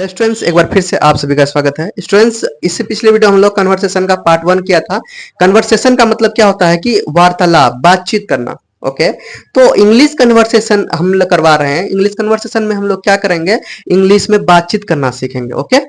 Hello students, एक बार फिर से आप सभी का स्वागत है। स्टूडेंट्स, इससे पिछले वीडियो हम लोग कन्वर्सेशन का पार्ट 1 किया था। कन्वर्सेशन का मतलब क्या होता है कि वार्तालाप, बातचीत करना। ओके, तो इंग्लिश कन्वर्सेशन हम लोग करवा रहे हैं। इंग्लिश कन्वर्सेशन में हम लोग क्या करेंगे, इंग्लिश में बातचीत करना सीखेंगे। ओके,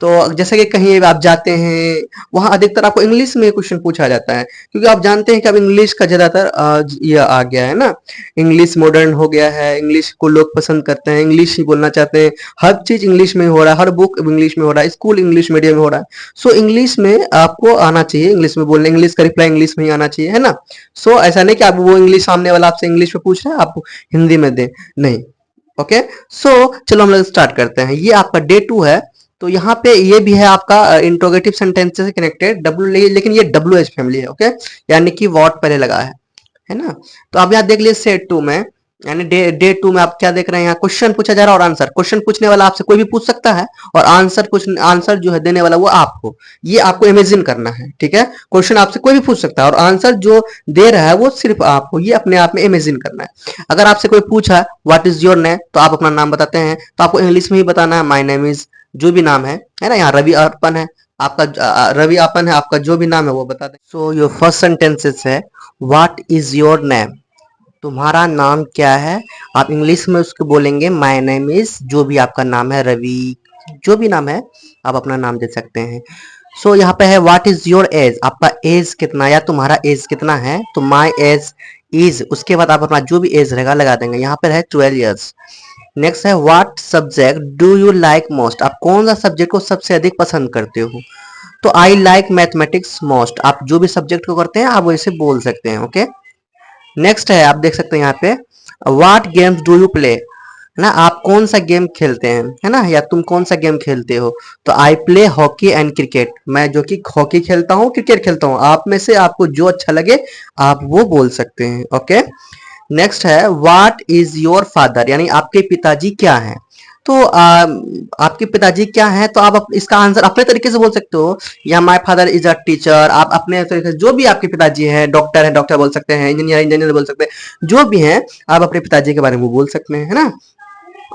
तो जैसे कि कहीं आप जाते हैं, वहां अधिकतर आपको इंग्लिश में क्वेश्चन पूछा जाता है, क्योंकि आप जानते हैं कि अब इंग्लिश का ज्यादातर ये आ गया है ना। इंग्लिश मॉडर्न हो गया है, इंग्लिश को लोग पसंद करते हैं, इंग्लिश ही बोलना चाहते हैं। हर चीज इंग्लिश में हो रहा है, हर बुक इंग्लिश में हो रहा है, स्कूल इंग्लिश मीडियम में हो रहा है। सो इंग्लिश में आपको आना चाहिए, इंग्लिश में बोलने, इंग्लिश का रिप्लाई इंग्लिश में ही आना चाहिए, है ना। सो ऐसा नहीं कि आप वो इंग्लिश, सामने वाला आपसे इंग्लिश में पूछ रहा है, आप हिंदी में दें, नहीं। ओके, सो चलो हम लोग स्टार्ट करते हैं। ये आपका डे 2 है। तो यहाँ पे ये भी है आपका इंट्रोगेटिव सेंटेंस से कनेक्टेड डब्ल्यू, लेकिन ये WH फैमिली है। ओके, यानी कि वॉट पहले लगा है ना। तो आप यहाँ देख लीजिए सेट 2 में, यानी डे 2 में आप क्या देख रहे हैं, यहाँ क्वेश्चन पूछा जा रहा है और आंसर। क्वेश्चन पूछने वाला आपसे कोई भी पूछ सकता है, और आंसर जो है देने वाला वो आपको, ये आपको इमेजिन करना है। ठीक है, क्वेश्चन आपसे कोई भी पूछ सकता है और आंसर जो दे रहा है वो सिर्फ आपको, ये अपने आप में इमेजिन करना है। अगर आपसे कोई पूछा व्हाट इज योर नेम, तो आप अपना नाम बताते हैं, तो आपको इंग्लिश में ही बताना है माय नेम इज, जो भी नाम है ना। यहाँ रवि अर्पण है आपका, रवि आपन है आपका, जो भी नाम है वो बता दें। सो योर फर्स्ट सेंटेंसेस है व्हाट इज योर नेम, तुम्हारा नाम क्या है। आप इंग्लिश में उसको बोलेंगे माय नेम इज, जो भी आपका नाम है, रवि, जो भी नाम है आप अपना नाम दे सकते हैं। सो यहाँ पे है व्हाट इज योर एज, आपका एज कितना या तुम्हारा एज कितना है, तो माय एज इज, उसके बाद आप अपना जो भी एज रहेगा लगा देंगे। यहाँ पर है 12 ईयर्स। नेक्स्ट है what subject do you like most, आप कौन सा सब्जेक्ट को सबसे अधिक पसंद करते हो, तो आई लाइक मैथमेटिक्स मोस्ट। आप जो भी सब्जेक्ट को करते हैं आप वैसे बोल सकते हैं। ओके, नेक्स्ट है, आप देख सकते हैं यहाँ पे what games do you play, ना आप कौन सा गेम खेलते हैं, है ना, या तुम कौन सा गेम खेलते हो, तो I play hockey and cricket, मैं जो कि हॉकी खेलता हूँ, क्रिकेट खेलता हूँ। आप में से आपको जो अच्छा लगे आप वो बोल सकते हैं। ओके, नेक्स्ट है व्हाट इज योर फादर, यानी आपके पिताजी क्या हैं, तो आपके पिताजी क्या हैं, तो आप इसका आंसर अपने तरीके से बोल सकते हो, या my father is a teacher. आप अपने तरीके से जो भी आपके पिताजी हैं, डॉक्टर है डॉक्टर बोल सकते हैं, इंजीनियर बोल सकते हैं, जो भी हैं आप अपने पिताजी के बारे में बोल सकते हैं, है ना।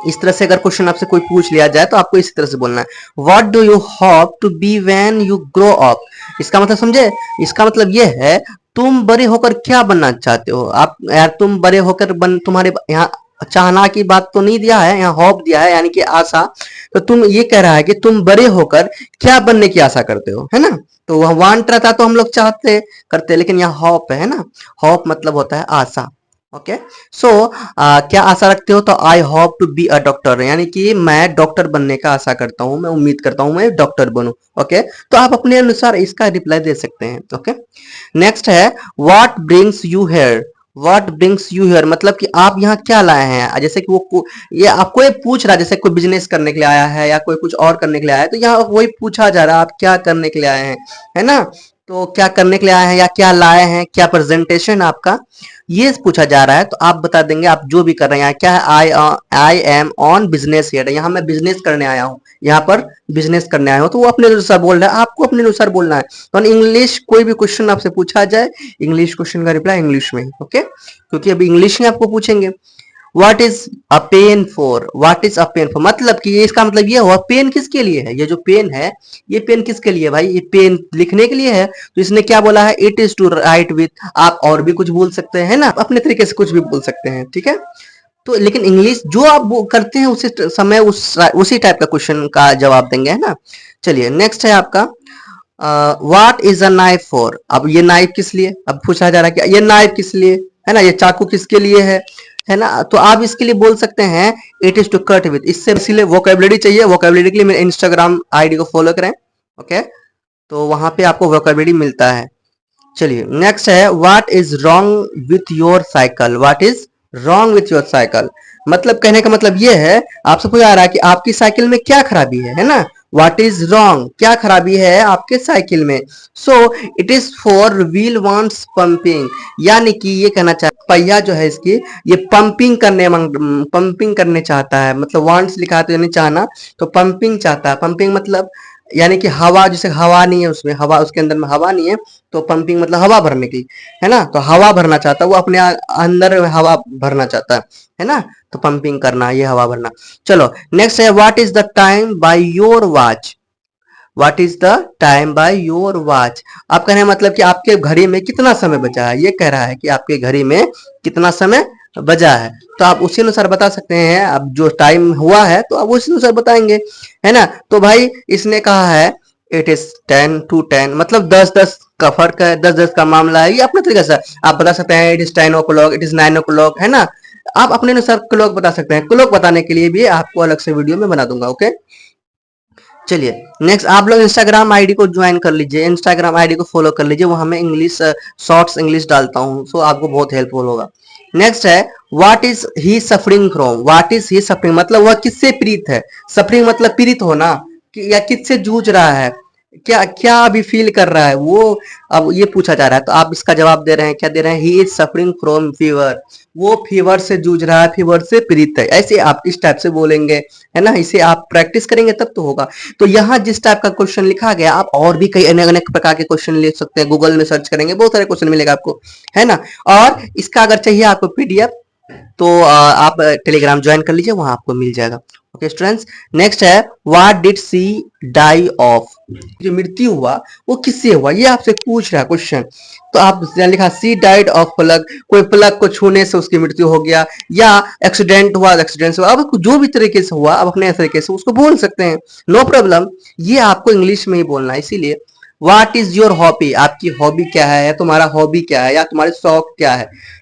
इस तरह से अगर क्वेश्चन आपसे कोई पूछ लिया जाए तो आपको इसी तरह से बोलना है what do you hope to be when you grow up. इसका मतलब समझे, इसका मतलब ये है तुम बड़े होकर क्या बनना चाहते हो। आप यार तुम बड़े होकर तुम्हारे यहाँ चाहना की बात तो नहीं दिया है, यहाँ होप दिया है, यानी कि आशा। तो तुम ये कह रहा है कि तुम बड़े होकर क्या बनने की आशा करते हो, है ना। तो वह वांट रहता तो हम लोग चाहते करते, लेकिन यहाँ होप है ना। होप मतलब होता है आशा। ओके, सो क्या आशा रखते हो, तो I hope to be a doctor, यानी कि मैं डॉक्टर बनने का आशा करता हूँ, मैं उम्मीद करता हूँ मैं डॉक्टर बनूं। ओके, तो आप अपने अनुसार इसका रिप्लाई दे सकते हैं। ओके, नेक्स्ट है what brings you here, what brings you here मतलब कि आप यहाँ क्या लाए हैं। जैसे कि ये आपको ये पूछ रहा है, जैसे कोई बिजनेस करने के लिए आया है या कोई कुछ और करने के लिए आया है, तो यहाँ वही पूछा जा रहा है आप क्या करने के लिए आए हैं, है ना। तो क्या करने के लिए आए हैं या क्या लाए हैं, क्या प्रेजेंटेशन आपका, ये पूछा जा रहा है। तो आप बता देंगे आप जो भी कर रहे हैं। यहाँ क्या है, I am on business here, यहाँ मैं बिजनेस करने आया हूँ, यहाँ पर बिजनेस करने आया हूँ। तो वो अपने अनुसार बोल रहा है, आपको अपने अनुसार बोलना है। तो इंग्लिश कोई भी क्वेश्चन आपसे पूछा जाए, इंग्लिश क्वेश्चन का रिप्लाई इंग्लिश में ही। ओके, क्योंकि अभी इंग्लिश में आपको पूछेंगे। What is a pen for, what is a pen for मतलब कि ये, इसका मतलब ये हुआ पेन किसके लिए है, ये जो पेन है ये पेन किसके लिए है भाई, ये पेन लिखने के लिए है। तो इसने क्या बोला है, it is to write with. आप और भी कुछ बोल सकते हैं ना, अपने तरीके से कुछ भी बोल सकते हैं, ठीक है। तो लेकिन इंग्लिश जो आप वो करते हैं उसी समय उसी टाइप का क्वेश्चन का जवाब देंगे, है ना। चलिए नेक्स्ट है आपका what is a knife for, अब ये नाइफ किस लिए, अब पूछा जा रहा है कि ये नाइफ किस लिए, है ना, ये चाकू किसके लिए है ना। तो आप इसके लिए बोल सकते हैं it is to cut with. इससे इसीलिए वोकेबलरी चाहिए, वोकेबलरी के लिए मेरे इंस्टाग्राम आईडी को फॉलो करें। ओके, तो वहां पे आपको वोकेबलरी मिलता है। चलिए नेक्स्ट है what is wrong with your cycle, what is wrong with your cycle मतलब कहने का मतलब ये है, आपसे पूछा जा रहा है कि आपकी साइकिल में क्या खराबी है ना। व्हाट इज रॉन्ग, क्या खराबी है आपके साइकिल में। So it is for wheel wants pumping, यानी कि ये कहना चाहता पहिया जो है इसकी, ये पंपिंग करने चाहता है, मतलब वांट्स लिखा है तो यानी चाहना, तो पंपिंग चाहता है। पंपिंग मतलब यानी कि हवा, जैसे हवा नहीं है उसमें, हवा उसके अंदर में हवा नहीं है, तो पंपिंग मतलब हवा भरने की, है ना। तो हवा भरना चाहता है वो, अपने अंदर में हवा भरना चाहता है ना। तो पंपिंग करना, ये हवा भरना। चलो नेक्स्ट है, what is the time by your watch. What is the time by your watch. आप कह रहे हैं मतलब कि आपके घड़ी में कितना समय बचा है, ये कह रहा है कि आपके घड़ी में कितना समय बचा है। तो आप उसी अनुसार बता सकते हैं, अब जो टाइम हुआ है तो आप उसी अनुसार बताएंगे, है ना। तो भाई इसने कहा है इट इज 10 to 10, मतलब 10-10 का फर्क है, 10-10 का मामला है, ये अपने तरीके से आप बता सकते हैं। It is 10 o'clock, it is 9 o'clock, है ना। आप अपने अनुसार क्लॉक बता सकते हैं। क्लॉक बताने के लिए भी आपको अलग से वीडियो में बना दूंगा, ओके। चलिए नेक्स्ट, आप लोग इंस्टाग्राम आईडी को ज्वाइन कर लीजिए, इंस्टाग्राम आईडी को फॉलो कर लीजिए, वहां मैं इंग्लिश शॉर्ट्स इंग्लिश डालता हूँ, सो आपको बहुत हेल्पफुल होगा। नेक्स्ट है, what is he suffering from. What is he suffering मतलब वह किससे पीड़ित है। सफरिंग मतलब पीड़ित होना, कि या किससे जूझ रहा है, क्या क्या अभी फील कर रहा है वो, अब ये पूछा जा रहा है। तो आप इसका जवाब दे रहे हैं, क्या दे रहे हैं, he is suffering from fever. वो फीवर से जूझ रहा है, फीवर से पीड़ित है, ऐसे आप इस टाइप से बोलेंगे, है ना। इसे आप प्रैक्टिस करेंगे तब तो होगा। तो यहाँ जिस टाइप का क्वेश्चन लिखा गया, आप और भी कई अनेक अनेक प्रकार के क्वेश्चन ले सकते हैं, गूगल में सर्च करेंगे बहुत सारे क्वेश्चन मिलेगा आपको, है ना। और इसका अगर चाहिए आपको पीडीएफ, तो आप टेलीग्राम ज्वाइन कर लीजिए, वहां आपको मिल जाएगा। ओके स्टूडेंट्स, नेक्स्ट है, what did she die of. जो मृत्यु हुआ वो किससे हुआ, ये आपसे पूछ रहा है क्वेश्चन। तो आप लिखा सी डाइड ऑफ प्लग, कोई प्लग को छूने से उसकी मृत्यु हो गया, या एक्सीडेंट हुआ, एक्सीडेंट से हुआ। अब जो भी तरीके से हुआ, अब अपने तरीके से उसको बोल सकते हैं, नो प्रॉब्लम। ये आपको इंग्लिश में ही बोलना है, इसीलिए व्हाट इज योर हॉबी, आपकी हॉबी क्या है, या तुम्हारा हॉबी क्या है, या तुम्हारे शौक क्या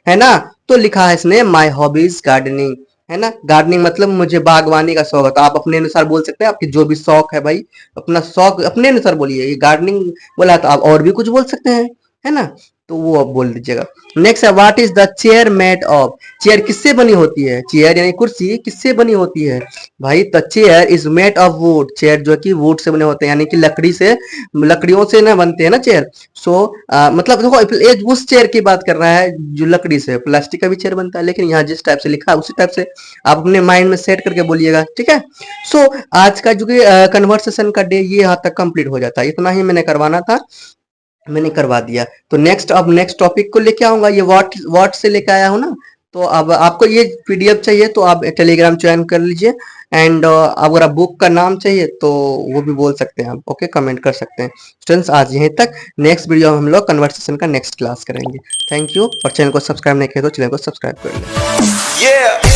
है ना। तो लिखा है इसने, माई हॉबी इज गार्डनिंग, है ना। गार्डनिंग मतलब मुझे बागवानी का शौक है। तो आप अपने अनुसार बोल सकते हैं, आपकी जो भी शौक है भाई, अपना शौक अपने अनुसार बोलिए। ये गार्डनिंग बोला तो आप और भी कुछ बोल सकते हैं, है ना। तो वो आप बोल दीजिएगा। नेक्स्ट है, what is the chair made of. Chair किससे बनी होती है, चेयर यानी कुर्सी किससे बनी होती है भाई। The chair is made of would. Chair जो कि वुड से बने होते हैं, यानी कि लकड़ी से, लकड़ियों से ना बनते हैं ना चेयर। सो मतलब देखो उस चेयर की बात कर रहा है जो लकड़ी से, प्लास्टिक का भी चेयर बनता है, लेकिन यहाँ जिस टाइप से लिखा है उसी टाइप से आप अपने माइंड में सेट करके बोलिएगा, ठीक है। सो आज का जो कि कन्वर्सेशन का डे ये यहाँ तक कंप्लीट हो जाता है। इतना ही मैंने करवाना था, मैंने करवा दिया। तो नेक्स्ट, अब नेक्स्ट टॉपिक को लेके आऊंगा, ये व्हाट से लेके आया हूँ ना। तो अब आपको ये पीडीएफ चाहिए तो आप टेलीग्राम ज्वाइन कर लीजिए। एंड अगर आप बुक का नाम चाहिए तो वो भी बोल सकते हैं आप, ओके, कमेंट कर सकते हैं। स्टूडेंट्स आज यहीं तक, नेक्स्ट वीडियो में हम लोग कन्वर्सेशन का नेक्स्ट क्लास करेंगे। थैंक यू, और चैनल को सब्सक्राइब नहीं किया तो चैनल को सब्सक्राइब कर लें।